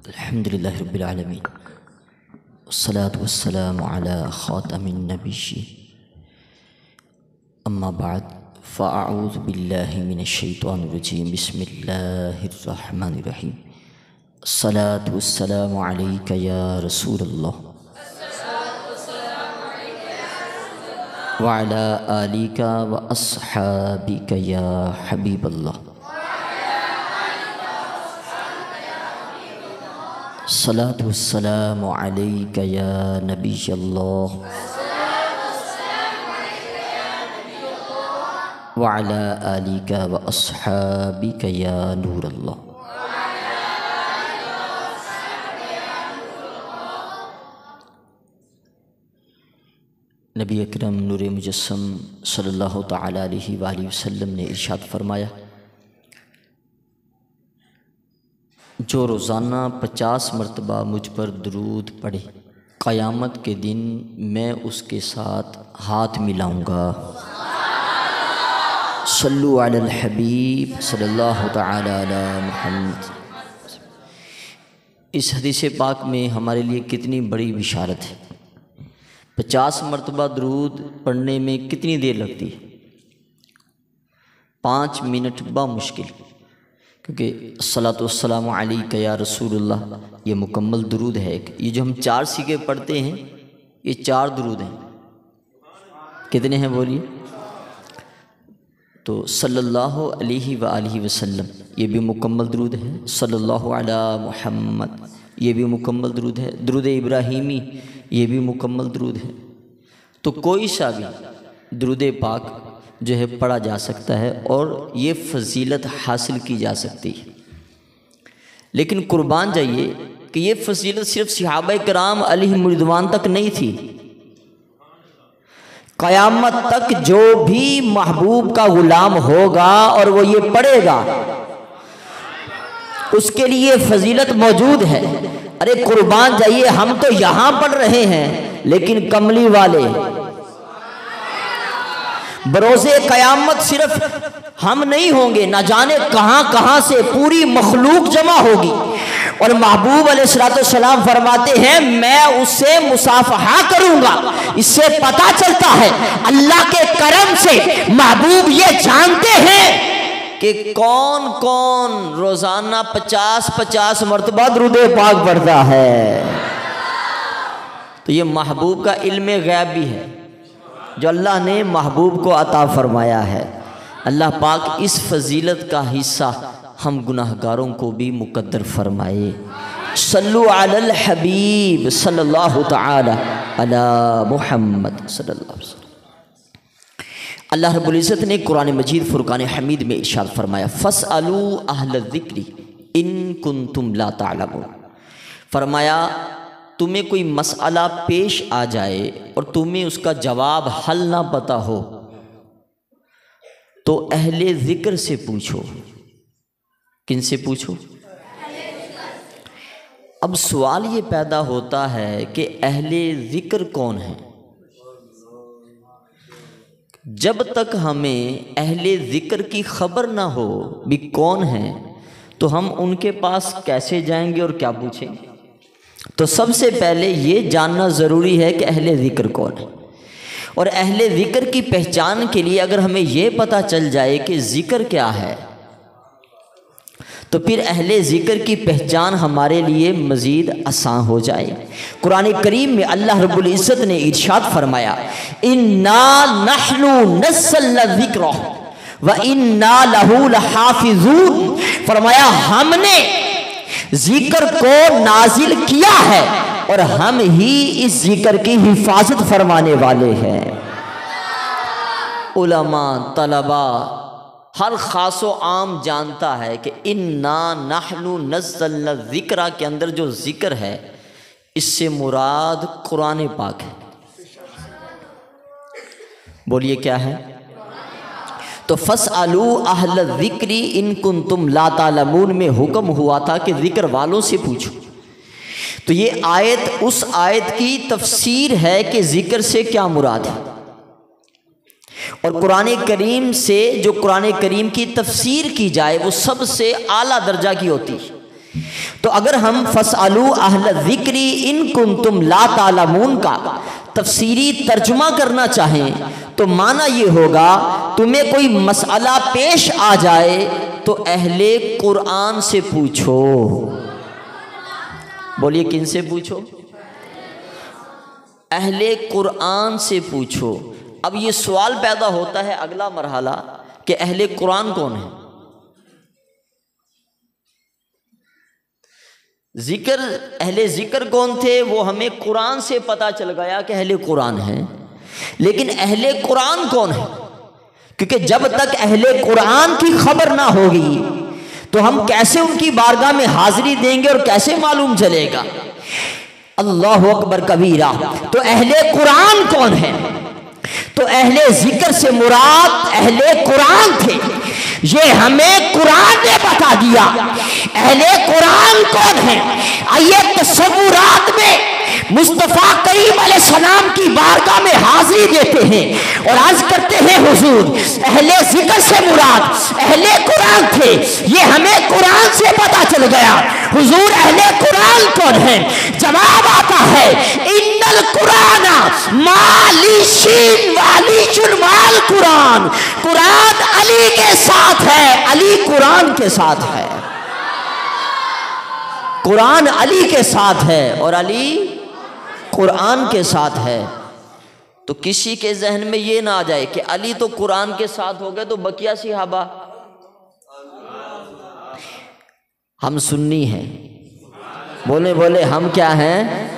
अल्हम्दुलिल्लाहि रब्बिल आलमीन वस्सलातु वस्सलामु अला ख़ातमिन नबिय्यीन अम्मा बाद फ़अऊज़ु बिल्लाहि मिनश शैतानिर रजीम बिस्मिल्लाहिर रहमानिर रहीम अस्सलातु वस्सलामु अलैका या रसूलल्लाह व अला आलिका व अस्हाबिका या हबीबल्लाह सलातु वस्सलामु अलैका या नबियल्लाह व अला आलिका व अस्हाबिका या नूरल्लाह। नबी अकरम नूर मुजस्सम सल्लल्लाहु तआला अलैहि वसल्लम ने इरशाद फरमाया, जो रोज़ाना 50 मरतबा मुझ पर दुरूद पढ़े, क़यामत के दिन मैं उसके साथ हाथ मिलाऊंगा। सल्लु अलल हबीब सल्लल्लाहु तआला अला मुहम्मद। इस हदीस पाक में हमारे लिए कितनी बड़ी बिशारत है। 50 मरतबा दुरूद पढ़ने में कितनी देर लगती है? 5 मिनट बामुश्किल, क्योंकि अस्सलातु वस्सलामु अलैका या रसूलल्लाह ये मुकम्मल दुरूद है। ये जो हम 4 सीखे पढ़ते हैं ये 4 दुरूद हैं। कितने हैं बोलिए? तो सल्लल्लाहु अलैहि वालिहि वसल्लम ये भी मुकम्मल दुरूद है। सल्लल्लाहु अला मुहम्मद ये भी मुकम्मल दुरूद है। दुरूद इब्राहीमी ये भी मुकम्मल दुरूद है। तो कोई सा भी दुरूद पाक जो है पढ़ा जा सकता है और ये फजीलत हासिल की जा सकती है। लेकिन कुर्बान जाइए कि ये फजीलत सिर्फ सहाबा किराम अलैहिम रिज़वान तक नहीं थी। क़यामत तक जो भी महबूब का गुलाम होगा और वो ये पढ़ेगा उसके लिए फजीलत मौजूद है। अरे कुर्बान जाइए, हम तो यहाँ पढ़ रहे हैं, लेकिन कमली वाले बरोज़े क़यामत सिर्फ हम नहीं होंगे, ना जाने कहाँ कहाँ से पूरी मखलूक जमा होगी। और महबूब अलैहिस्सलाम फरमाते हैं मैं उससे मुसाफहा करूंगा। इससे पता चलता है अल्लाह के करम से महबूब ये जानते हैं कि कौन कौन रोजाना 50-50 मरतबा दुरूद पाक पढ़ता है। तो ये महबूब का इल्म गैब भी है जो अल्लाह ने महबूब को अता फरमाया है। अल्लाह पाक इस फजीलत का हिस्सा हम गुनाहगारों को भी मुकद्दर फरमाए। सल्लु अलल हबीब सल्लल्लाहु तआला अला मुहम्मद सल्लल्लाहु अलैहि वसल्लम। अल्लाह रब्बुल इज़्ज़त ने कुरान मजीद फुरकान हमीद में इरशाद फरमाया, फस्अलू अहल ज़िक्री इन कुंतुम ला तालमून। फरमाया तुम्हें कोई मसला पेश आ जाए और तुम्हें उसका जवाब हल ना पता हो तो अहले ज़िक्र से पूछो। किन से पूछो? अब सवाल ये पैदा होता है कि अहले ज़िक्र कौन है? जब तक हमें अहले ज़िक्र की खबर ना हो भी कौन है तो हम उनके पास कैसे जाएंगे और क्या पूछेंगे? तो सबसे पहले ये जानना ज़रूरी है कि अहले ज़िक्र कौन है। और अहले ज़िक्र की पहचान के लिए अगर हमें ये पता चल जाए कि ज़िक्र क्या है तो फिर अहले ज़िक्र की पहचान हमारे लिए मज़ीद आसान हो जाए। कुरान करीम में अल्लाह रब्बुल इज़्ज़त ने इरशाद फरमाया, इन्ना नहनु नज़्ज़लना ज़िक्र व इन्ना लहू लहाफ़िज़ून। फरमाया हमने ज़िक्र को नाजिल किया है और हम ही इस ज़िक्र की हिफाजत फरमाने वाले हैं। उलमा तलबा हर खासो आम जानता है कि इन्ना नहनु नज़्ज़लना ज़िक्र के अंदर जो ज़िक्र है इससे मुराद कुरान पाक है। बोलिए क्या है? तो फस्अलू अहल ज़िक्री इन कुंतुम ला तालमून में हुक्म हुआ था कि ज़िक्र वालों से पूछो। तो ये आयत उस आयत की तफसीर है कि ज़िक्र से क्या मुराद है। और कुरान करीम से जो कुरान करीम की तफसीर की जाए वो सबसे आला दर्जा की होती है। तो अगर हम फसअलू अहल ज़िक्री इन कुंतुम ला तालमून का तफसीरी तर्जुमा करना चाहें तो माना ये होगा, तुम्हें कोई मसला पेश आ जाए तो अहले कुरान से पूछो। बोलिए किन से पूछो? अहले कुरान से पूछो। अब ये सवाल पैदा होता है अगला मरहला कि अहले कुरान कौन है? जिक्र, अहले जिक्र कौन थे वो हमें कुरान से पता चल गया कि अहले कुरान है, लेकिन अहले कुरान कौन है? क्योंकि जब तक अहले कुरान की खबर ना होगी तो हम कैसे उनकी बारगाह में हाजिरी देंगे और कैसे मालूम चलेगा? अल्लाहु अकबर कबीरा। तो अहले कुरान कौन है? तो अहले जिक्र से मुराद अहले कुरान थे, ये हमें कुरान ने बता दिया। अहले कुरान कौन है? आइए तसव्वुरात में मुस्तफ़ा करीम अलैहिस्सलाम की बारगाह में हाजिरी देते हैं और अर्ज करते हैं हुजूर अहले जिक्र से मुराद अहले कुरान थे, ये हमें कुरान से पता चल गया। हुजूर अहले कुरान कौन है? जवाब आता है इन्नल कुराना मालिशीन वालिशुल माल कुरान। कुरान अली के साथ है, अली कुरान के साथ है। कुरान अली के साथ है और अली कुरान के साथ है। तो किसी के जहन में ये ना आ जाए कि अली तो कुरान के साथ हो गए तो बकिया सिहाबा। हम सुन्नी हैं, बोले बोले हम क्या हैं?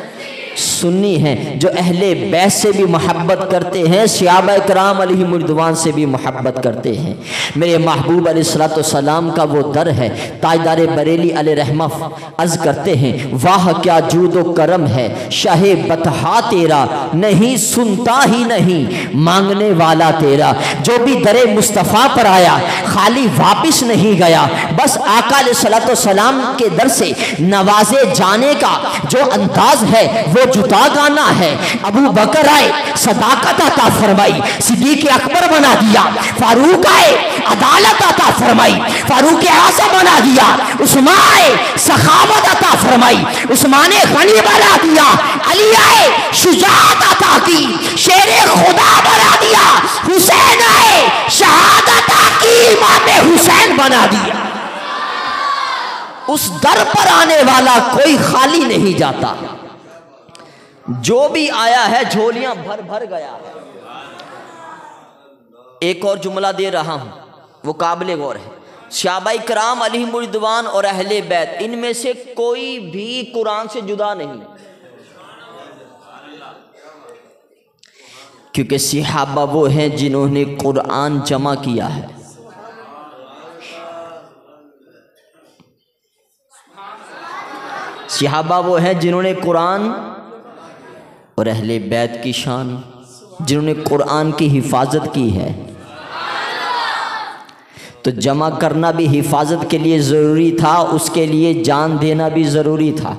सुन्नी हैं, जो अहले बैत से भी मोहब्बत करते हैं, सहाबा किराम अलैहिम रिदवान से भी मोहब्बत करते हैं। मेरे महबूब अलैहिस्सलातु वस्सलाम का वो दर है। ताजदार बरेली अलैहि रहमत अर्ज करते हैं वाह क्या जूदो करम है शाहे बतहा तेरा, नहीं सुनता ही नहीं मांगने वाला तेरा। जो भी दरे मुस्तफ़ा पर आया खाली वापिस नहीं गया, बस आका अलैहिस्सलातु वस्सलाम के दर से नवाजे जाने का जो अंदाज है वो जुता गाना है। अबू बकर आए सदाकत अता फरमाई, सिद्दीक़ अकबर बना दिया। फारूक आए अदालत अता फरमाई, फारूक आज़म बना दिया। उस्मान आए सखावत अता फरमाई, उस्मान गनी बना दिया। अली आए शुजाअत अता की, शेरे खुदा बना दिया। हुसैन आए शहादत की, इमाम हुसैन बना दिया। उस दर पर आने वाला कोई खाली नहीं जाता, जो भी आया है झोलियां भर भर गया है। एक और जुमला दे रहा हूं, वो काबिल गौर है। सहाबाए किराम अलैहिम रिदवान और अहले बैत, इनमें से कोई भी कुरान से जुदा नहीं, क्योंकि सहाबा वो हैं जिन्होंने कुरान जमा किया है। सहाबा वो हैं जिन्होंने कुरान, और अहले बैत की शान जिन्होंने कुरान की हिफाजत की है। तो जमा करना भी हिफाजत के लिए ज़रूरी था, उसके लिए जान देना भी ज़रूरी था।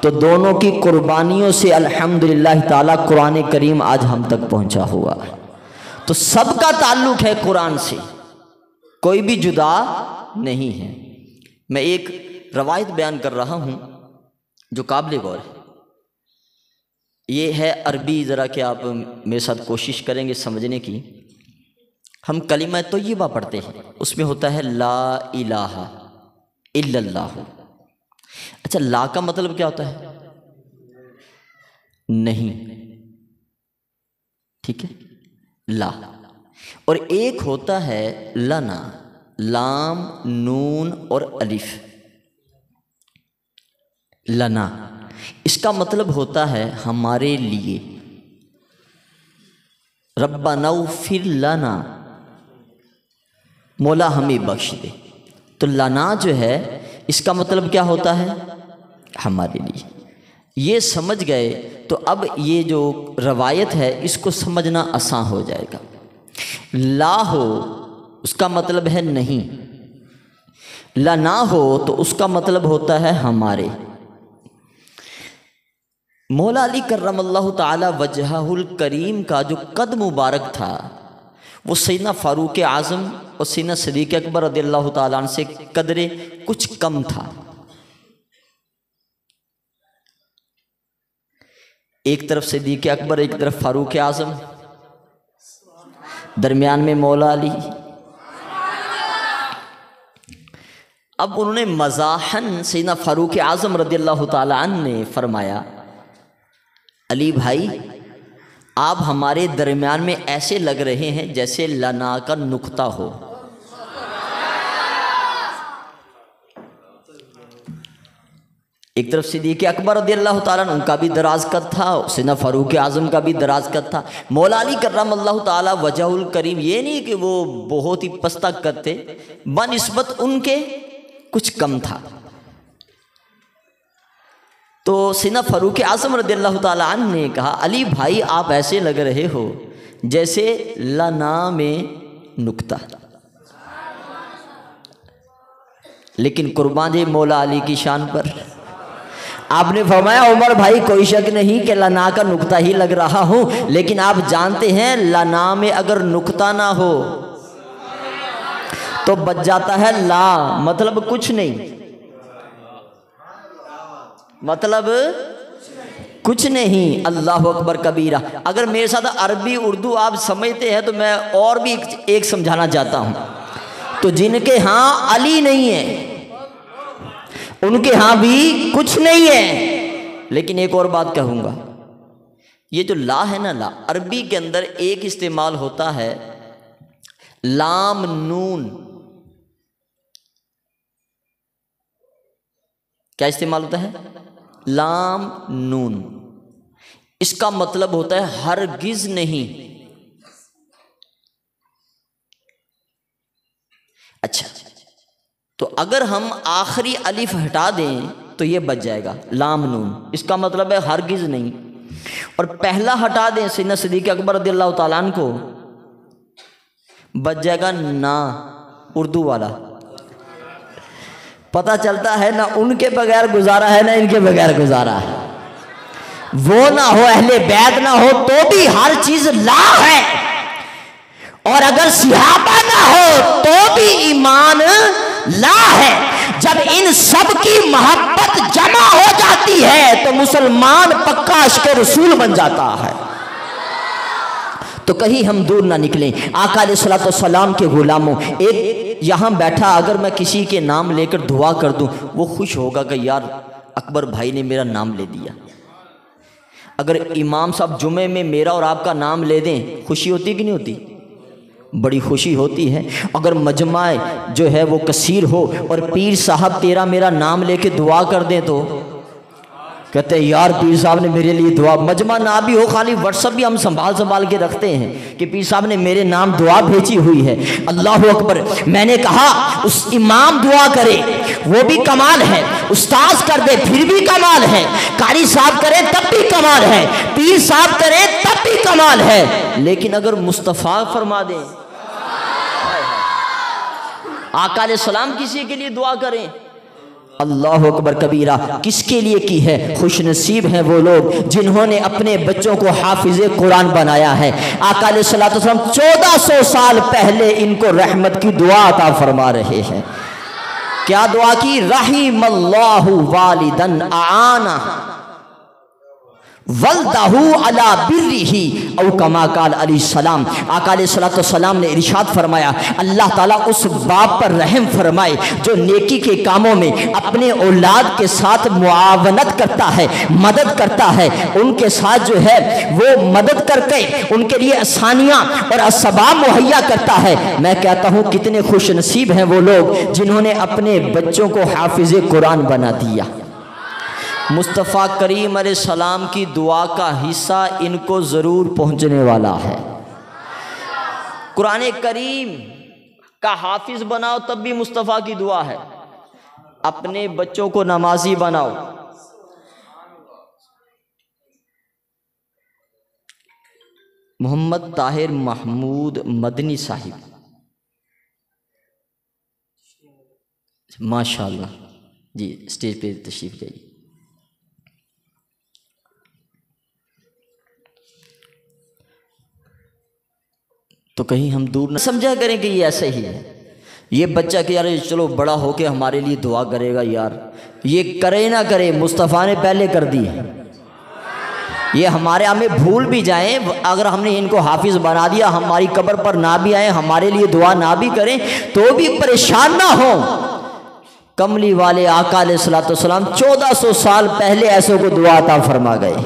तो दोनों की कुर्बानियों से अल्हम्दुलिल्लाह ताला कुरान करीम आज हम तक पहुंचा हुआ है। तो सबका ताल्लुक़ है कुरान से, कोई भी जुदा नहीं है। मैं एक रवायत बयान कर रहा हूँ जो काबिल गौर है। ये है अरबी, ज़रा कि आप मेरे साथ कोशिश करेंगे समझने की। हम कलिमा तय्यबा पढ़ते हैं, उसमें होता है ला इलाहा इल्लल्लाह। अच्छा, ला का मतलब क्या होता है? नहीं, ठीक है, ला। और एक होता है लना, लाम नून और अलिफ। लना इसका मतलब होता है हमारे लिए। रब्बना उग़फिर लना, मौला हमें बख्श दे। तो लना जो है इसका मतलब क्या होता है? हमारे लिए। ये समझ गए तो अब ये जो रवायत है इसको समझना आसान हो जाएगा। ला हो उसका मतलब है नहीं, ला ना हो तो उसका मतलब होता है हमारे। मौला अली कर्रमल्लाहु ताला वजहुल करीम का जो कद मुबारक था वो सैयदना फारूक आज़म और सैयदना सिद्दीक़ अकबर रज़ियल्लाहु ताला अन्हु से कदरे कुछ कम था। एक तरफ सिद्दीक़ अकबर, एक तरफ फारूक आज़म, दरमियान में मौला अली। अब उन्होंने मज़ाहन सैयदना फारूक आज़म रज़ियल्लाहु ताला अन्हु ने फरमाया, अली भाई आप हमारे दरमियान में ऐसे लग रहे हैं जैसे लना का नुक्ता हो। एक तरफ सिद्दीक़ अकबर रज़ियल्लाहु ताला अन्हु उनका भी दराज कद था, सैयदना फारूक आज़म का भी दराज कद था। मौला अली करमल्लाहु ताला वजहुल करीम, ये नहीं कि वो बहुत ही पस्ता कद थे, बनिस्बत उनके कुछ कम था। तो सैयदना फारूक आज़म रज़ियल्लाहु ताला अन्हु ने कहा, अली भाई आप ऐसे लग रहे हो जैसे लना में नुक्ता। लेकिन कुर्बान जे मौला अली की शान पर आपने फरमाया, उमर भाई कोई शक नहीं कि लना का नुक्ता ही लग रहा हूं, लेकिन आप जानते हैं लना में अगर नुक्ता ना हो तो बच जाता है ला, मतलब कुछ नहीं, मतलब कुछ नहीं। अल्लाह अकबर कबीरा। अगर मेरे साथ अरबी उर्दू आप समझते हैं तो मैं और भी एक समझाना चाहता हूं। तो जिनके यहाँ अली नहीं है उनके यहाँ भी कुछ नहीं है। लेकिन एक और बात कहूँगा, ये जो ला है ना, ला अरबी के अंदर एक इस्तेमाल होता है लाम नून। क्या इस्तेमाल होता है? लाम नून। इसका मतलब होता है हरगिज नहीं। अच्छा, तो अगर हम आखिरी अलिफ हटा दें तो ये बच जाएगा लाम नून, इसका मतलब है हरगिज नहीं। और पहला हटा दें सैयदना सिद्दीक़ अकबर रज़ियल्लाहु ताला अन्हु को, बच जाएगा ना, उर्दू वाला। पता चलता है ना उनके बगैर गुजारा है ना इनके बगैर गुजारा है। वो ना हो, अहले बैत ना हो तो भी हर चीज ला है, और अगर सिहाबा ना हो तो भी ईमान ला है। जब इन सब की मोहब्बत जमा हो जाती है तो मुसलमान पक्का अश्के रसूल बन जाता है। तो कहीं हम दूर ना निकलें आका अलैहिस्सलातु वस्सलाम के गुलामों। एक यहाँ बैठा अगर मैं किसी के नाम लेकर दुआ कर दूं, वो खुश होगा कि यार अकबर भाई ने मेरा नाम ले दिया। अगर इमाम साहब जुमे में मेरा और आपका नाम ले दें, खुशी होती कि नहीं होती? बड़ी खुशी होती है। अगर मजमा जो है वो कसीर हो और पीर साहब तेरा मेरा नाम लेके दुआ कर दें तो कहते हैं यार पीर साहब ने मेरे लिए दुआ। मजमा ना भी हो, खाली व्हाट्सअप भी हम संभाल के रखते हैं कि पीर साहब ने मेरे नाम दुआ भेजी हुई है। अल्लाह अकबर। मैंने कहा उस इमाम दुआ करे वो भी कमाल है, उस्ताद कर दे फिर भी कमाल है, कारी साहब करे तब भी कमाल है, पीर साहब करे तब भी कमाल है। लेकिन अगर मुस्तफ़ा फरमा दें, आका अलैहिस्सलाम किसी के लिए दुआ करें, अल्लाह अकबर कबीरा। किसके लिए की है? खुशनसीब हैं वो लोग जिन्होंने अपने बच्चों को हाफिज़े कुरान बनाया है। आका अलैहिस्सलातु वस्सलाम 1400 साल पहले इनको रहमत की दुआ अता फरमा रहे हैं। क्या दुआ की? रहिमल्लाहु वालिदन आना वल्दहु अला बिर्रिही औ कमा काल अलैहिस्सलाम। आका अलैहिस्सलाम ने इरशाद फरमाया, अल्लाह ताला उस बाप पर रहम फरमाए जो नेकी के कामों में अपने औलाद के साथ मुआवनत करता है, मदद करता है, उनके साथ जो है वो मदद करके उनके लिए आसानियाँ और असबाब मुहैया करता है। मैं कहता हूँ कितने खुश नसीब हैं वो लोग जिन्होंने अपने बच्चों को हाफिज़े कुरान बना दिया। मुस्तफ़ा करीम अलैहिस्सलाम की दुआ का हिस्सा इनको ज़रूर पहुँचने वाला है। कुरान करीम का हाफिज़ बनाओ तब भी मुस्तफ़ा की दुआ है। अपने बच्चों को नमाजी बनाओ। मोहम्मद ताहिर महमूद मदनी साहिब, माशाअल्लाह जी, स्टेज पे तशरीफ जाइए। तो कहीं हम दूर न समझा करें कि ये ऐसा ही है। ये बच्चा कि यार चलो बड़ा होके हमारे लिए दुआ करेगा, यार ये करे ना करे मुस्तफ़ा ने पहले कर दी है। ये हमारे हमें भूल भी जाएं, अगर हमने इनको हाफिज बना दिया, हमारी कब्र पर ना भी आए, हमारे लिए दुआ ना भी करें, तो भी परेशान ना हो। कमली वाले आका अलैहिस्सलाम 1400 साल पहले ऐसों को दुआ अता फरमा गए,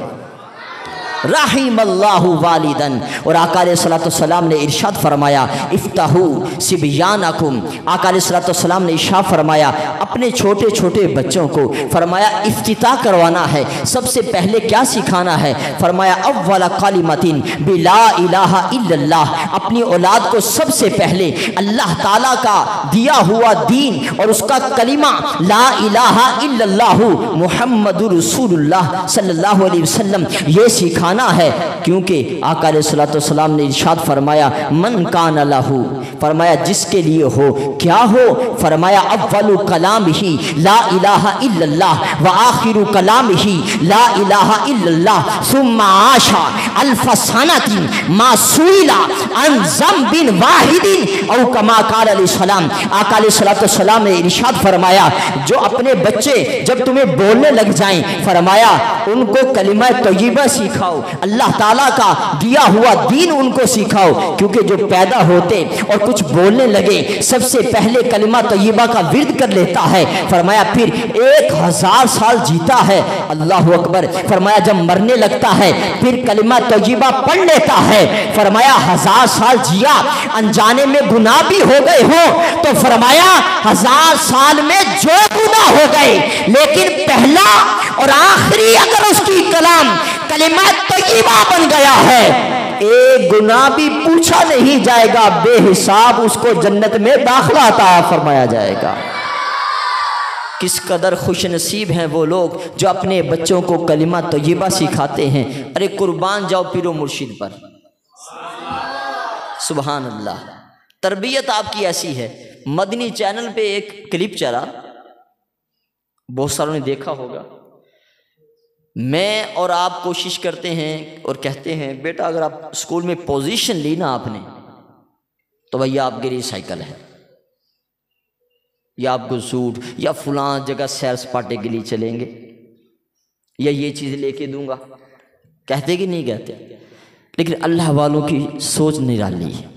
रहीमल्लाहु वालिदन। और आका अलैहिस्सलाम ने इरशाद फरमाया, इफ्ताहू सिबयानकुम। आका अलैहिस्सलाम ने इरशाद फरमाया, अपने छोटे छोटे बच्चों को फरमाया इफ्तिताह करवाना है, सबसे पहले क्या सिखाना है? फरमाया अव्वला कलिमतिन बिला इलाहा इल्लल्लाह। अपनी औलाद को सबसे पहले अल्लाह ताला का दिया हुआ दीन और उसका कलिमा ला इलाहा इल्लल्लाहु मुहम्मदुर रसूलुल्लाह सल्लल्लाहु अलैहि वसल्लम ये सिखाना है। क्योंकि आका अलैहिस्सलाम ने इरशाद फरमाया, मन कान लहू, फरमाया जिसके लिए हो, क्या हो? फरमाया अव्वलु कलाम ही ला इलाहा इल्लल्लाह व आखिरु कलाम ही ला इलाहा इल्लल्लाह सुम्मा आशा अल्फ सनतिन मा सुइला अन ज़म्बिन वाहिदिन औ कमा क़ाल अलैहिस्सलाम। आका अलैहिस्सलाम ने इरशाद फरमाया, जो अपने बच्चे जब तुम्हें बोलने लग जाएं, फरमाया उनको कलिमा तय्यबा सिखाओ, अल्लाह ताला का दिया हुआ दीन उनको सिखाओ। क्योंकि जो पैदा होते और कुछ बोलने लगे, सबसे पहले कलिमा तय्यबा का विर्द कर लेता है, फरमाया फिर 1000 साल जीता है, अल्लाह अकबर। फरमाया जब मरने लगता है फिर कलिमा तय्यबा पढ़ लेता है, फरमाया 1000 साल जिया, अनजाने में गुनाह भी हो गए हो तो फरमाया 1000 साल में जो गुनाह हो गए, लेकिन पहला और आखिरी अगर उसकी कलाम कलिमा तय्यबा बन गया है, एक गुनाह भी पूछा नहीं जाएगा, बेहिसाब उसको जन्नत में दाखिला अता फरमाया जाएगा। किस कदर खुश नसीब हैं वो लोग जो अपने बच्चों को कलिमा तय्यबा सिखाते हैं। अरे कुर्बान जाओ पीरो मुर्शिद पर, सुभान अल्लाह। तरबियत आपकी ऐसी है। मदनी चैनल पे एक क्लिप चला, बहुत सारों ने देखा होगा। मैं और आप कोशिश करते हैं और कहते हैं, बेटा अगर आप स्कूल में पोजीशन ली ना आपने, तो भैया आपके लिए साइकिल है, या आपको सूट, या फलां जगह सैर सपाटे के लिए चलेंगे, या ये चीज़ लेके दूंगा। कहते कि नहीं कहते? लेकिन अल्लाह वालों की सोच निराली है।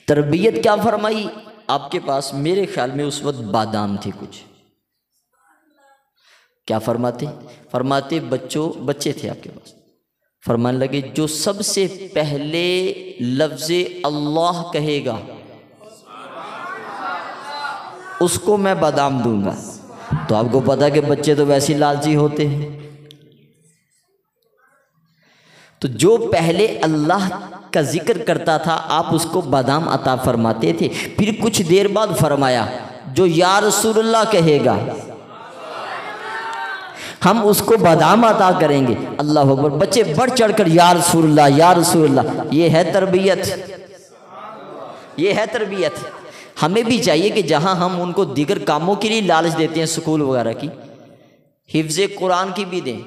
तरबियत क्या फरमाई आपके पास? मेरे ख्याल में उस वक्त बादाम थे कुछ। क्या फरमाते? फरमाते बच्चे थे आपके पास, फरमाने लगे जो सबसे पहले लफ्ज़े अल्लाह कहेगा उसको मैं बादाम दूंगा। तो आपको पता कि बच्चे तो वैसे ही लालची होते हैं। तो जो पहले अल्लाह का जिक्र करता था आप उसको बादाम अता फरमाते थे। फिर कुछ देर बाद फरमाया जो या रसूलुल्लाह कहेगा हम उसको बादाम अता करेंगे। अल्लाह अकबर। बच्चे बढ़ चढ़कर या रसूलुल्लाह या रसूलुल्लाह। ये है तरबियत, ये है तरबियत। हमें भी चाहिए कि जहां हम उनको दीगर कामों के लिए लालच देते हैं, स्कूल वगैरह की, हिफ्ज़े कुरान की भी दें,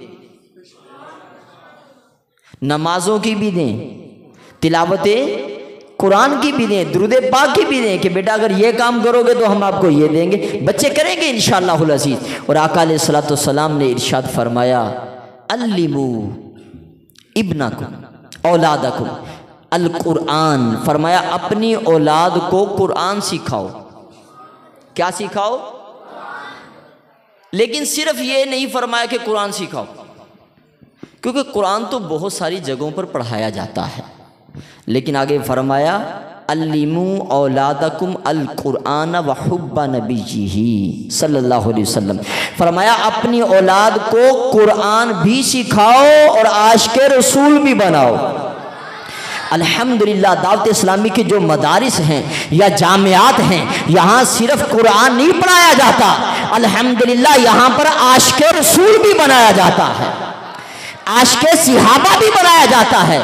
नमाजों की भी दें, तिलावते कुरान की भी दें, दुरूद पाक की भी दें कि बेटा अगर ये काम करोगे तो हम आपको ये देंगे। बच्चे करेंगे इंशाअल्लाहुल अज़ीज़। और आका अलैहिस्सलातु वस्सलाम ने इरशाद फरमाया अल्लिमू इब्नकुम औलादकुम अल कुरान। फरमाया अपनी औलाद को कुरान सिखाओ। क्या सिखाओ? लेकिन सिर्फ ये नहीं फरमाया कि कुरान सिखाओ, क्योंकि कुरान तो बहुत सारी जगहों पर पढ़ाया जाता है। लेकिन आगे फरमाया अल्लिमू औलादकुम अल कुरान व हुब्बा नबीही सल्लल्लाहु अलैहि वसल्लम। फरमाया अपनी औलाद को कुरान भी सिखाओ और आशिक़े रसूल भी बनाओ। अल्हम्दुलिल्लाह दावत इस्लामी के जो मदारिस हैं या जामियात हैं, यहाँ सिर्फ कुरान नहीं पढ़ाया जाता, अल्हम्दुलिल्लाह यहाँ पर आशिक़े रसूल भी बनाया जाता है, आशिक़े सिहाबा भी बनाया जाता है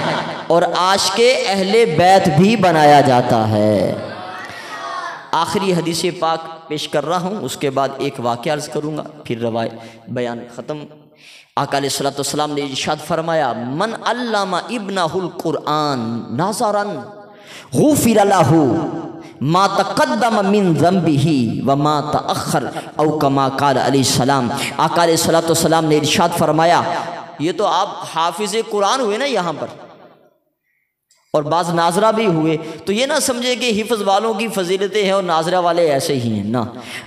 और आशिक़े अहले बैत भी बनाया जाता है। आखिरी हदीस पाक पेश कर रहा हूँ, उसके बाद एक वाक़या अर्ज़ करूँगा, फिर रवायत बयान ख़त्म। आका अलैहिस्सलातु वस्सलाम ने इरशाद फरमाया मन अल्लामा इब्नहुल कुरान नाज़रन गुफ़िर लहू मा तक़द्दम मिन ज़ंबिही व मा तअख़्ख़र औ कमा क़ाल अलैहिस्सलाम। आका अलैहिस्सलातु वस्सलाम ने इरशाद फरमाया ये तो आप हाफिज कुरान हुए ना यहाँ पर, और बाज़ नाजरा भी हुए। तो ये ना समझे कि हिफ्ज़ वालों की फजीलतें हैं और नाजरा वाले ऐसे ही हैं ना।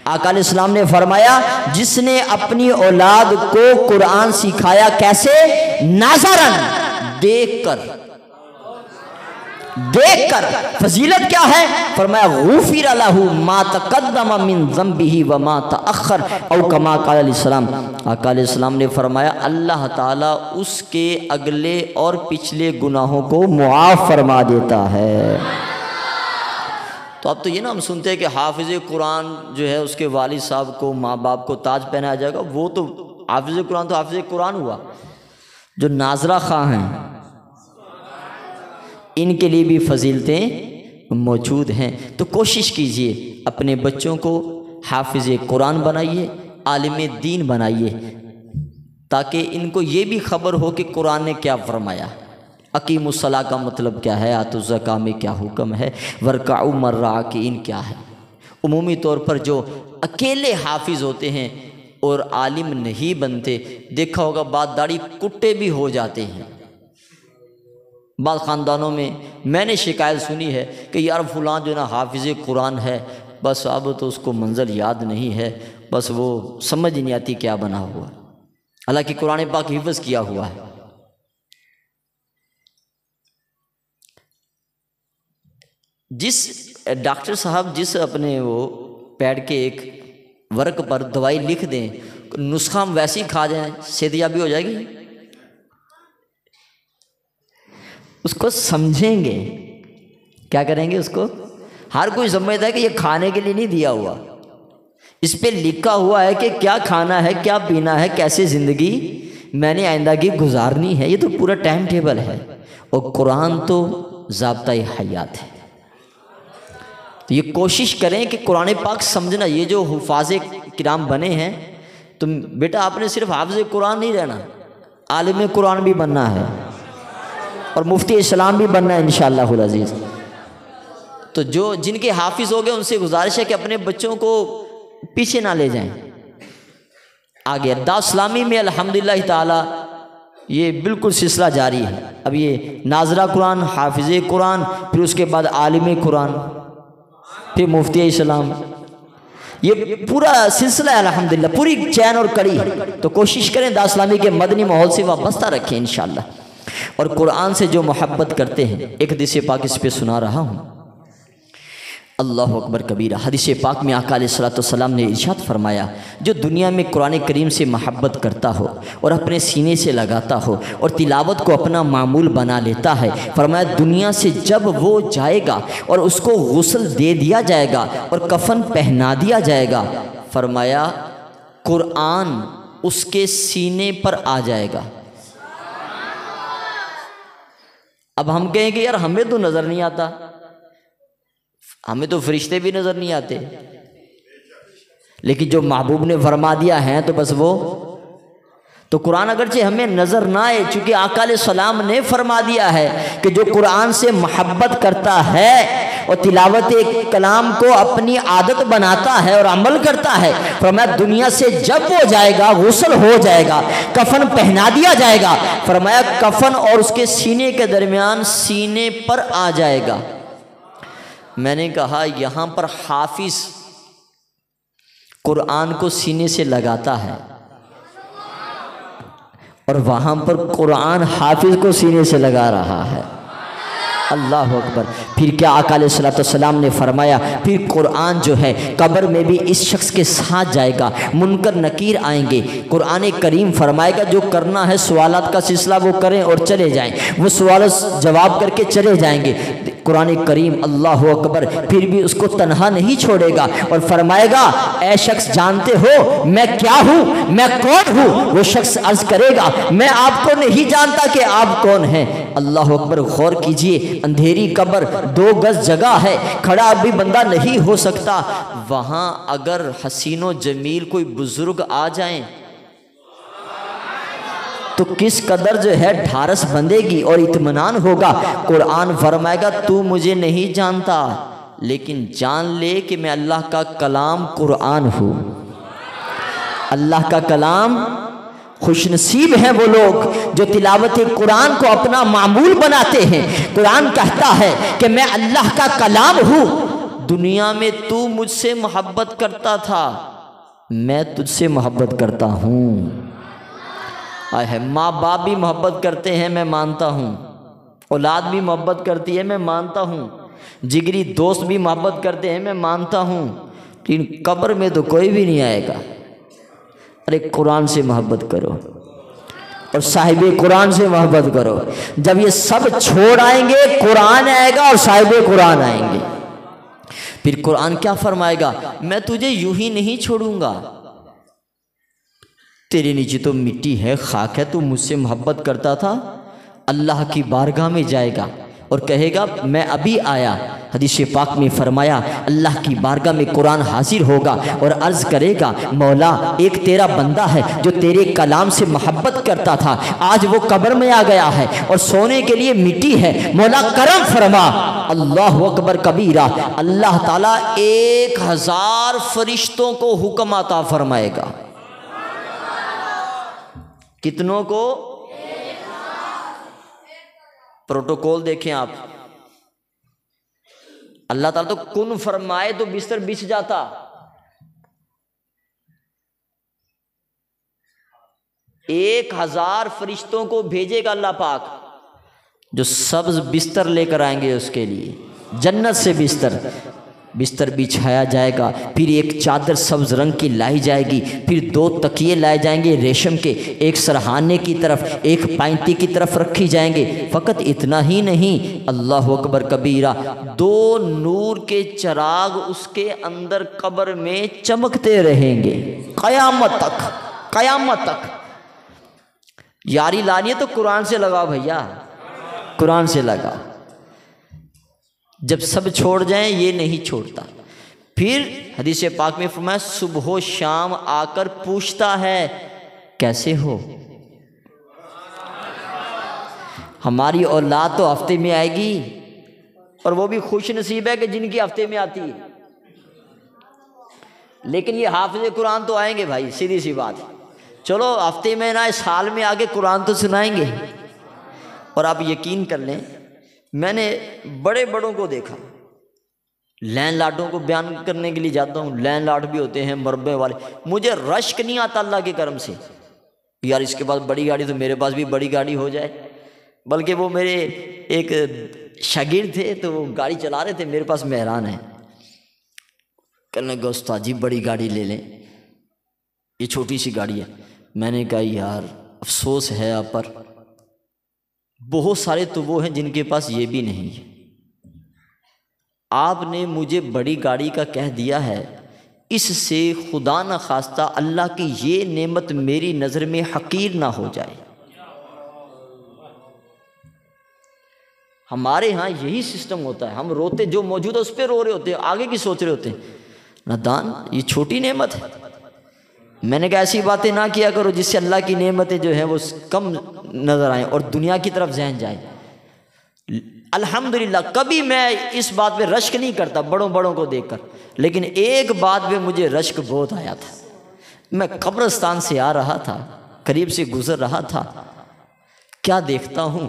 आका अलैहिस्सलाम ने फरमाया, जिसने अपनी औलाद को कुरान सिखाया, कैसे? नाज़रन, देख कर। फजीलत क्या है? फरमाया गुफिर लहू मा तक़द्दम मिन ज़ंबिही व मा तअख़्ख़र, औ कमा क़ाल अलैहिस्सलाम। आका अलैहिस्सलाम ने फरमाया, अल्लाह ताला उसके अगले और पिछले गुनाहों को मुआफ़ फरमा देता है। तो अब तो ये ना हम सुनते हैं कि हाफिज़ कुरान जो है उसके वालिद साहब को, माँ बाप को ताज पहनाया जाएगा। वो तो हाफिज़ कुरान तो हाफिज़ कुरान हुआ। जो नाजरा खां हैं इनके लिए भी फजीलतें मौजूद हैं। तो कोशिश कीजिए अपने बच्चों को हाफिज़ कुरान बनाइए, आलिम दीन बनाइए, ताकि इनको ये भी खबर हो कि कुरान ने क्या फरमाया। अकीमुस्सलाह का मतलब क्या है, आतुज़्ज़का में क्या हुक्म है, वरकाउ मर्राकिन क्या है। उमूमी तौर पर जो अकेले हाफिज़ होते हैं और आलिम नहीं बनते, देखा होगा बाद दाढ़ी कुत्ते भी हो जाते हैं। बाद ख़ानदानों में मैंने शिकायत सुनी है कि यार फ़लाँ जो ना हाफिज़ कुरान है, बस अब तो उसको मंज़ल याद नहीं है, बस वो समझ नहीं आती क्या बना हुआ। हालांकि कुरान पाक हिफ्ज़ किया हुआ है। जिस डॉक्टर साहब जिस अपने वो पैड के एक वर्क पर दवाई लिख दें, नुस्खा हम वैसे ही खा जाएं, सेहतयाबी हो जाएगी? उसको समझेंगे, क्या करेंगे उसको? हर कोई समझता है कि ये खाने के लिए नहीं दिया हुआ, इस पे लिखा हुआ है कि क्या खाना है, क्या पीना है, कैसे ज़िंदगी मैंने आइंदा की गुजारनी है। ये तो पूरा टाइम टेबल है, और कुरान तो ज़ाब्ता-ए हयात है। तो ये कोशिश करें कि कुरान पाक समझना। ये जो हुफ़ाज़े किराम बने हैं, तो बेटा आपने सिर्फ हाफ़िज़ कुरान नहीं रहना, आलिम कुरान भी बनना है और मुफ्ती इस्लाम भी बनना है इंशाअल्लाहुल अज़ीज़। तो जो जिनके हाफिज़ हो गए उनसे गुजारिश है कि अपने बच्चों को पीछे ना ले जाएं। आगे दारुल इस्लामी में अल्हम्दुलिल्लाह ताला ये बिल्कुल सिलसिला जारी है। अब ये नाजरा कुरान, हाफिज़ कुरान, फिर उसके बाद आलिम कुरान, फिर मुफ्ती इस्लाम, ये पूरा सिलसिला है अल्हम्दुलिल्लाह, पूरी चैन और कड़ी। तो कोशिश करें दारुल इस्लामी के मदनी माहौल से वाबस्ता रखें इंशाअल्लाह। और कुरान से जो मोहब्बत करते हैं, एक हदीस पाक इस पे सुना रहा हूँ। अल्लाह अकबर कबीरा। हदीस पाक में आका अलैहिस्सलाम ने इरशाद फरमाया, जो दुनिया में कुरान करीम से मोहब्बत करता हो और अपने सीने से लगाता हो और तिलावत को अपना मामूल बना लेता है, फरमाया दुनिया से जब वो जाएगा और उसको गुस्ल दे दिया जाएगा और कफन पहना दिया जाएगा, फरमाया कुरान उसके सीने पर आ जाएगा। अब हम कहें कि यार हमें तो नज़र नहीं आता, हमें तो फरिश्ते भी नज़र नहीं आते, लेकिन जो महबूब ने फरमा दिया है तो बस वो तो कुरान अगरचे हमें नज़र ना आए, चूँकि आका अलैहिस्सलाम ने फरमा दिया है कि जो कुरान से मोहब्बत करता है और तिलावत कलाम को अपनी आदत बनाता है और अमल करता है, फरमाया दुनिया से जब वो जाएगा गुस्ल हो जाएगा, कफन पहना दिया जाएगा, फरमाया कफन और उसके सीने के दरमियान सीने पर आ जाएगा। मैंने कहा यहाँ पर हाफिज कुरान को सीने से लगाता है और वहाँ पर कुरान हाफिज को सीने से लगा रहा है। अल्लाह अकबर। फिर क्या आका अलैहिस्सलाम ने फरमाया, फिर कुरान जो है कब्र में भी इस शख्स के साथ जाएगा, मुनकर नकीर आएंगे, कुरान करीम फरमाएगा जो करना है सवालात का सिलसिला वो करें और चले जाएं, वो सवाल जवाब करके चले जाएंगे। कुरान करीम अल्लाह अकबर फिर भी उसको तन्हा नहीं छोड़ेगा और फरमाएगा ऐ शख्स जानते हो मैं क्या हूँ, मैं कौन हूँ? वो शख्स अर्ज करेगा मैं आपको नहीं जानता कि आप कौन हैं। अल्लाह अकबर। गौर कीजिए, अंधेरी कब्र, 2 गज जगह है, खड़ा भी बंदा नहीं हो सकता। वहाँ अगर हसीनो जमील कोई बुजुर्ग आ जाएं तो किस कदर जो है ढारस बंधेगी और इत्मीनान होगा। कुरान फरमाएगा तू मुझे नहीं जानता, लेकिन जान ले कि मैं अल्लाह का कलाम कुरान हूँ। अल्लाह का कलाम खुशनसीब हैं वो लोग जो तिलावत कुरान को अपना मामूल बनाते हैं। कुरान कहता है कि मैं अल्लाह का कलाम हूँ। दुनिया में तू मुझसे मोहब्बत करता था, मैं तुझसे मोहब्बत करता हूँ। है माँ बाप भी मोहब्बत करते हैं, मैं मानता हूँ। औलाद भी मोहब्बत करती है, मैं मानता हूँ। जिगरी दोस्त भी मोहब्बत करते हैं, मैं मानता हूँ। लेकिन कब्र में तो कोई भी नहीं आएगा। अरे कुरान से मोहब्बत करो और साहिबे कुरान से मोहब्बत करो। जब ये सब छोड़ आएंगे, कुरान आएगा और साहिबे कुरान आएंगे। फिर कुरान क्या फरमाएगा? मैं तुझे यूं ही नहीं छोड़ूंगा, तेरे नीचे तो मिट्टी है, खाक है, तू मुझसे मोहब्बत करता था। अल्लाह की बारगाह में जाएगा और कहेगा मैं अभी आया। हदीस पाक में फरमाया अल्लाह की बारगाह में कुरान हाजिर होगा और अर्ज़ करेगा मौला एक तेरा बंदा है जो तेरे कलाम से मोहब्बत करता था, आज वो कब्र में आ गया है और सोने के लिए मिट्टी है, मौला करम फरमा। अल्लाहु अकबर कबीरा। अल्लाह ताला 1000 फरिश्तों को हुक्म आता फरमाएगा। कितनों को? प्रोटोकॉल देखें आप। अल्लाह ताला तो कुन फरमाए तो बिस्तर बिछ जाता। एक 1000 फरिश्तों को भेजेगा अल्लाह पाक जो सब्ज बिस्तर लेकर आएंगे उसके लिए, जन्नत से बिस्तर बिछाया जाएगा। फिर एक चादर सब्ज रंग की लाई जाएगी, फिर 2 तकिए लाए जाएंगे रेशम के, एक सरहाने की तरफ, एक पाइंती की तरफ रखी जाएंगे। फ़कत इतना ही नहीं, अल्लाह अकबर कबीरा, 2 नूर के चिराग उसके अंदर कब्र में चमकते रहेंगे क़यामत तक। यारी लानी है तो कुरान से लगाओ भैया, कुरान से लगाओ। जब सब छोड़ जाएं, ये नहीं छोड़ता। फिर हदीस पाक में फरमाया सुबह शाम आकर पूछता है कैसे हो। हमारी औलाद तो हफ्ते में आएगी और वो भी खुश नसीब है कि जिनकी हफ्ते में आती है, लेकिन ये हाफिज कुरान तो आएंगे भाई, सीधी सी बात। चलो हफ्ते में ना, साल में आगे कुरान तो सुनाएंगे। और आप यकीन कर लें, मैंने बड़े बड़ों को देखा, लैंडलॉर्डों को बयान करने के लिए जाता हूँ, लैंडलॉर्ड भी होते हैं मरबे वाले, मुझे रश्क नहीं आता अल्लाह के करम से यार इसके पास बड़ी गाड़ी तो मेरे पास भी बड़ी गाड़ी हो जाए। बल्कि वो मेरे एक शागिर्द थे तो वो गाड़ी चला रहे थे, मेरे पास मेहरान है, कहने लगे उस्ताद जी बड़ी गाड़ी ले लें, ये छोटी सी गाड़ी है। मैंने कहा यार अफसोस है आप पर, बहुत सारे तो वो हैं जिनके पास ये भी नहीं है। आपने मुझे बड़ी गाड़ी का कह दिया है, इससे खुदा न खास्ता अल्लाह की ये नेमत मेरी नज़र में हकीर ना हो जाए। हमारे यहाँ यही सिस्टम होता है, हम रोते जो मौजूद है उस पर रो रहे होते हैं, आगे की सोच रहे होते हैं। नादान, ये छोटी नेमत है। मैंने कहा ऐसी बातें ना किया करो जिससे अल्लाह की नेमतें जो है वो कम नज़र आएँ और दुनिया की तरफ जहन जाए। अल्हम्दुलिल्लाह कभी मैं इस बात पे रश्क नहीं करता बड़ों को देखकर, लेकिन एक बात पे मुझे रश्क बहुत आया था। मैं कब्रिस्तान से आ रहा था, करीब से गुजर रहा था, क्या देखता हूँ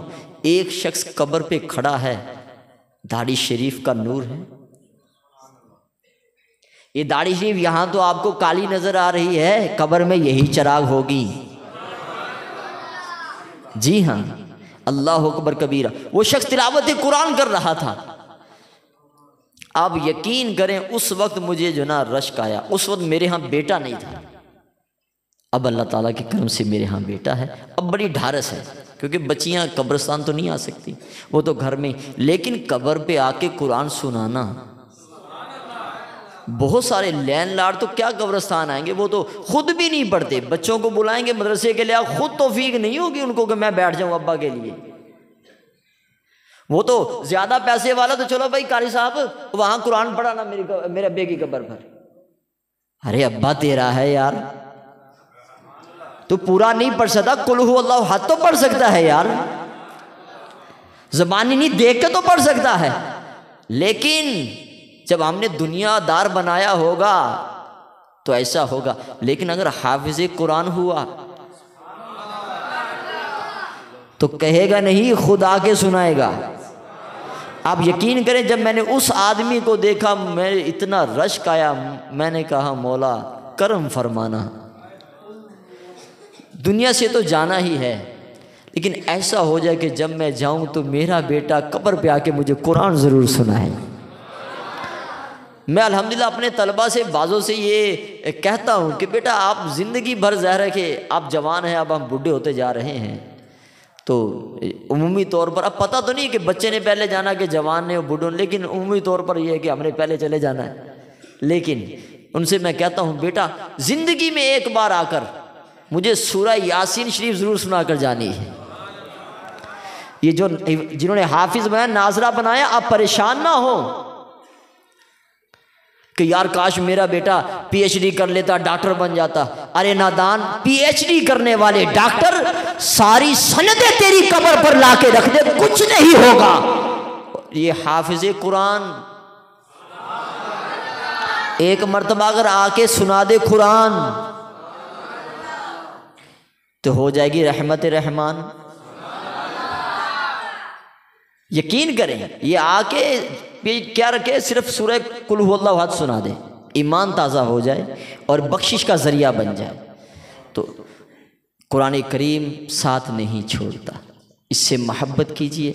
एक शख्स कब्र पे खड़ा है, दाढ़ी शरीफ का नूर है। ये दाढ़ी शरीफ यहाँ तो आपको काली नजर आ रही है, कब्र में यही चिराग होगी। जी हाँ, अल्लाह अकबर कबीरा। वो शख्स तिलावत कुरान कर रहा था। आप यकीन करें उस वक्त मुझे जो ना रश्क आया। उस वक्त मेरे यहाँ बेटा नहीं था, अब अल्लाह ताला के करम से मेरे यहाँ बेटा है। अब बड़ी ढारस है क्योंकि बच्चियाँ कब्रिस्तान तो नहीं आ सकती, वो तो घर में, लेकिन कब्र पे आके कुरान सुनाना। बहुत सारे लैंडलॉर्ड तो क्या कब्रिस्तान आएंगे, वो तो खुद भी नहीं पढ़ते, बच्चों को बुलाएंगे मदरसे के लिए, खुद तौफीक नहीं होगी उनको कि मैं बैठ जाऊं अब्बा के लिए। वो तो ज्यादा पैसे वाला तो चलो भाई कारी साहब वहां कुरान पढ़ाना मेरे अब्बे की कब्र पर। अरे अब्बा तेरा है यार, तो पूरा नहीं पढ़ सकता, कुल हु अल्लाहु अहद तो पढ़ सकता है यार, ज़बानी नहीं देख के तो पढ़ सकता है। लेकिन जब हमने दुनियादार बनाया होगा तो ऐसा होगा। लेकिन अगर हाफिज़ कुरान हुआ तो कहेगा नहीं, खुद आके सुनाएगा। आप यकीन करें, जब मैंने उस आदमी को देखा, मैं इतना रश्क आया, मैंने कहा मौला करम फरमाना, दुनिया से तो जाना ही है, लेकिन ऐसा हो जाए कि जब मैं जाऊं तो मेरा बेटा कब्र पे आके मुझे कुरान ज़रूर सुनाए। मैं अल्हम्दुलिल्लाह अपने तलबा से बाज़ों से ये कहता हूँ कि बेटा आप ज़िंदगी भर ज़ाहिर है कि आप जवान हैं, अब हम बूढ़े होते जा रहे हैं, तो उमूमी तौर पर अब पता तो नहीं कि बच्चे ने पहले जाना कि जवान ने और बूढ़ों ने, लेकिन उमूमी तौर पर यह है कि हमने पहले चले जाना है। लेकिन उनसे मैं कहता हूँ बेटा ज़िंदगी में एक बार आकर मुझे सूरह यासीन शरीफ ज़रूर सुना कर जानी है। ये जो जिन्होंने हाफिज़ बनाया, नाजरा बनाया, आप परेशान ना हो कि यार काश मेरा बेटा पीएचडी कर लेता, डॉक्टर बन जाता। अरे नादान, पीएचडी करने वाले डॉक्टर सारी सनदें तेरी कब्र पर लाके रख दे, कुछ नहीं होगा। ये हाफिज कुरान एक मर्तबा अगर आके सुना दे कुरान तो हो जाएगी रहमत रहमान। यकीन करें, ये आके क्या रखे, सिर्फ सूरह कुल हुवल्लाहु अहद सुना दे, ईमान ताज़ा हो जाए और बख्शिश का ज़रिया बन जाए। तो कुरान करीम साथ नहीं छोड़ता, इससे मोहब्बत कीजिए।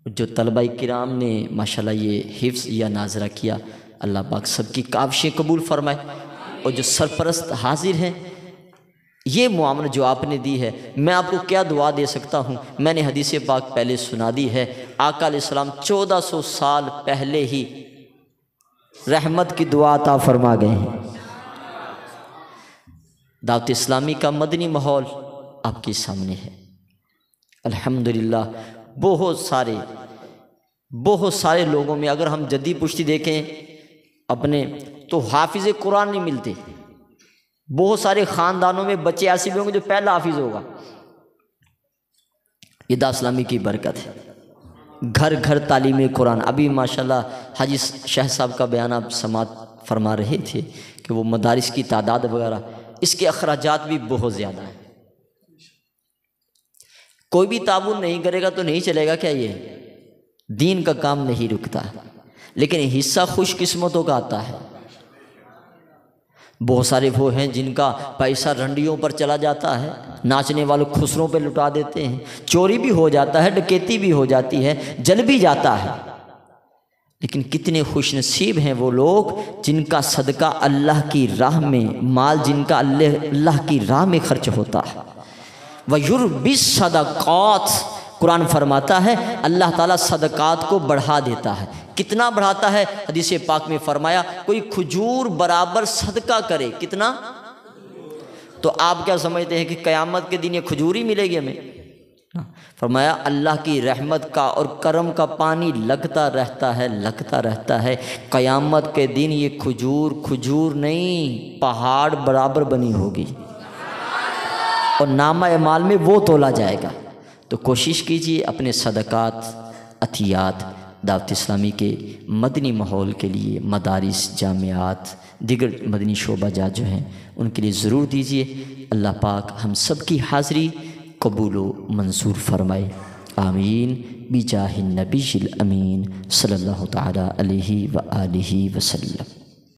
जो तलबा किराम ने माशाल्लाह ये हिफ्ज़ या नाजरा किया, अल्लाह पाक सबकी काविशें कबूल फरमाए। और जो सरपरस्त हाजिर हैं, ये मुआवना जो आपने दी है, मैं आपको क्या दुआ दे सकता हूँ। मैंने हदीस पाक पहले सुना दी है, आका अलैहिस्सलाम 1400 साल पहले ही रहमत की दुआ अता फरमा गए हैं। दावत इस्लामी का मदनी माहौल आपके सामने है अल्हम्दुलिल्लाह। बहुत सारे लोगों में अगर हम जद्दी पुश्ती देखें अपने, तो हाफिज़ कुरान नहीं मिलते। बहुत सारे ख़ानदानों में बच्चे ऐसे भी होंगे जो पहला हाफिज़ होगा। ये दावत इस्लामी की बरकत है, घर घर तालीम कुरान। अभी माशाल्लाह हाजी शाह साहब का बयान आप समात फरमा रहे थे कि वो मदारिस की तादाद वगैरह, इसके अखराजात भी बहुत ज़्यादा हैं। कोई भी ताबून नहीं करेगा तो नहीं चलेगा क्या? ये दीन का काम नहीं रुकता, लेकिन हिस्सा खुशकिस्मतों का आता है। बहुत सारे वो हैं जिनका पैसा रंडियों पर चला जाता है, नाचने वालों खुसरों पे लुटा देते हैं, चोरी भी हो जाता है, डकैती भी हो जाती है, जल भी जाता है। लेकिन कितने खुशनसीब हैं वो लोग जिनका सदका अल्लाह की राह में, माल जिनका अल्लाह की राह में खर्च होता है। वयुर्बिस सदक़ात, कुरान फरमाता है अल्लाह ताला सदक़ात को बढ़ा देता है। कितना बढ़ाता है? हदीस पाक में फरमाया कोई खजूर बराबर सदका करे, कितना? तो आप क्या समझते हैं कि क़यामत के दिन ये खजूर ही मिलेगी हमें? फरमाया अल्लाह की रहमत का और करम का पानी लगता रहता है। क़यामत के दिन ये खजूर नहीं, पहाड़ बराबर बनी होगी और नामा अमाल में वो तोला जाएगा। तो कोशिश कीजिए अपने सदक़ात अतियात दावत इस्लामी के मदनी माहौल के लिए, मदारिस, जामियात, दिगर मदनी शोबाजात जो हैं उनके लिए ज़रूर दीजिए। अल्लाह पाक हम सब की हाज़री कबूल व मंजूर फरमाए, आमीन बिजाहिन नबील अमीन सल्लल्लाहु तआला अलैहि व आलिहि वसल्लम।